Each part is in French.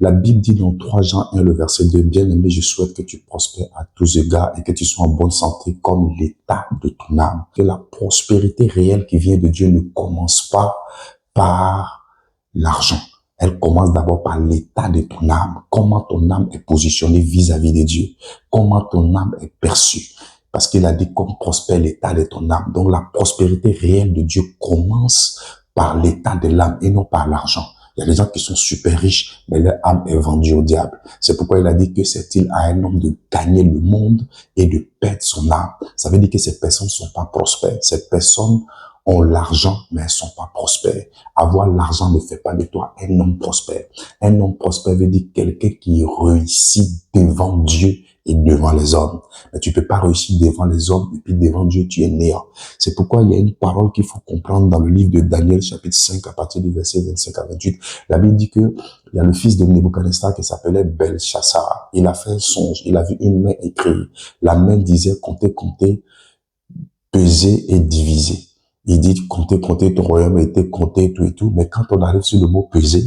La Bible dit dans 3 Jean 1, le verset 2, bien-aimé, je souhaite que tu prospères à tous égards et que tu sois en bonne santé comme l'état de ton âme. Que la prospérité réelle qui vient de Dieu ne commence pas par l'argent. Elle commence d'abord par l'état de ton âme. Comment ton âme est positionnée vis-à-vis de Dieu. Comment ton âme est perçue. Parce qu'il a dit comme prospère l'état de ton âme. Donc la prospérité réelle de Dieu commence par l'état de l'âme et non par l'argent. Il y a des gens qui sont super riches, mais leur âme est vendue au diable. C'est pourquoi il a dit que c'est-il à un homme de gagner le monde et de perdre son âme. Ça veut dire que ces personnes ne sont pas prospères. Ces personnes ont l'argent, mais elles ne sont pas prospères. Avoir l'argent ne fait pas de toi un homme prospère. Un homme prospère veut dire quelqu'un qui réussit devant Dieu et devant les hommes. Mais tu peux pas réussir devant les hommes et puis devant Dieu, tu es néant. C'est pourquoi il y a une parole qu'il faut comprendre dans le livre de Daniel, chapitre 5, à partir du verset 25 à 28. La Bible dit que il y a le fils de Nebuchadnezzar qui s'appelait Belchassar. Il a fait un songe. Il a vu une main écrire. La main disait compter, compter, peser et diviser. Il dit compter, compter, ton royaume a été compté, tout et tout. Mais quand on arrive sur le mot peser,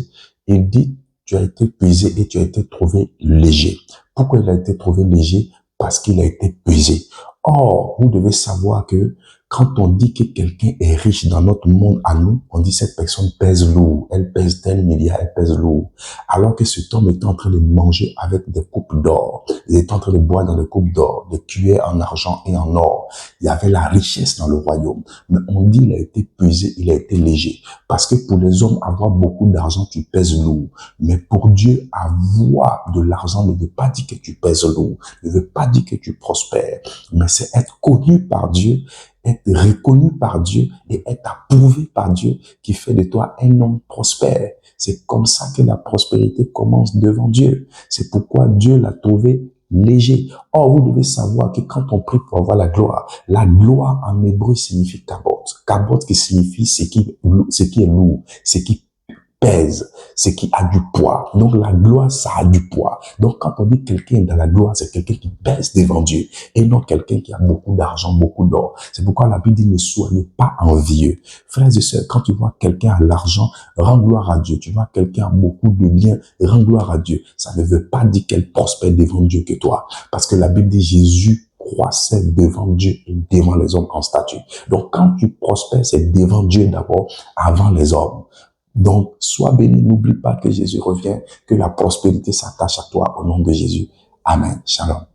il dit tu as été pesé et tu as été trouvé léger. Pourquoi il a été trouvé léger? Parce qu'il a été pesé. Or, vous devez savoir que quand on dit que quelqu'un est riche dans notre monde à nous, on dit cette personne pèse lourd, elle pèse tel milliard, elle pèse lourd. Alors que cet homme était en train de manger avec des coupes d'or, il était en train de boire dans des coupes d'or, des cuillères en argent et en or. Il y avait la richesse dans le royaume. Mais on dit il a été pesé, il a été léger. Parce que pour les hommes, avoir beaucoup d'argent, tu pèses lourd. Mais pour Dieu, avoir de l'argent ne veut pas dire que tu pèses lourd, ne veut pas dire que tu prospères. Mais c'est être connu par Dieu, être reconnu par Dieu et être approuvé par Dieu qui fait de toi un homme prospère. C'est comme ça que la prospérité commence devant Dieu. C'est pourquoi Dieu l'a trouvé léger. Or, vous devez savoir que quand on prie pour avoir la gloire en hébreu signifie kabot. Kabot qui signifie ce qui est lourd, ce qui pèse, ce qui a du poids. Donc la gloire, ça a du poids. Donc quand on dit quelqu'un est dans la gloire, c'est quelqu'un qui pèse devant Dieu et non quelqu'un qui a beaucoup d'argent, beaucoup d'or. C'est pourquoi la Bible dit ne soyez pas envieux. Frères et sœurs, quand tu vois quelqu'un a l'argent, rends gloire à Dieu. Tu vois quelqu'un a beaucoup de biens, rends gloire à Dieu. Ça ne veut pas dire qu'elle prospère devant Dieu que toi. Parce que la Bible dit Jésus croissait devant Dieu et devant les hommes en statut. Donc quand tu prospères, c'est devant Dieu d'abord, avant les hommes. Donc, sois béni, n'oublie pas que Jésus revient, que la prospérité s'attache à toi au nom de Jésus. Amen. Shalom.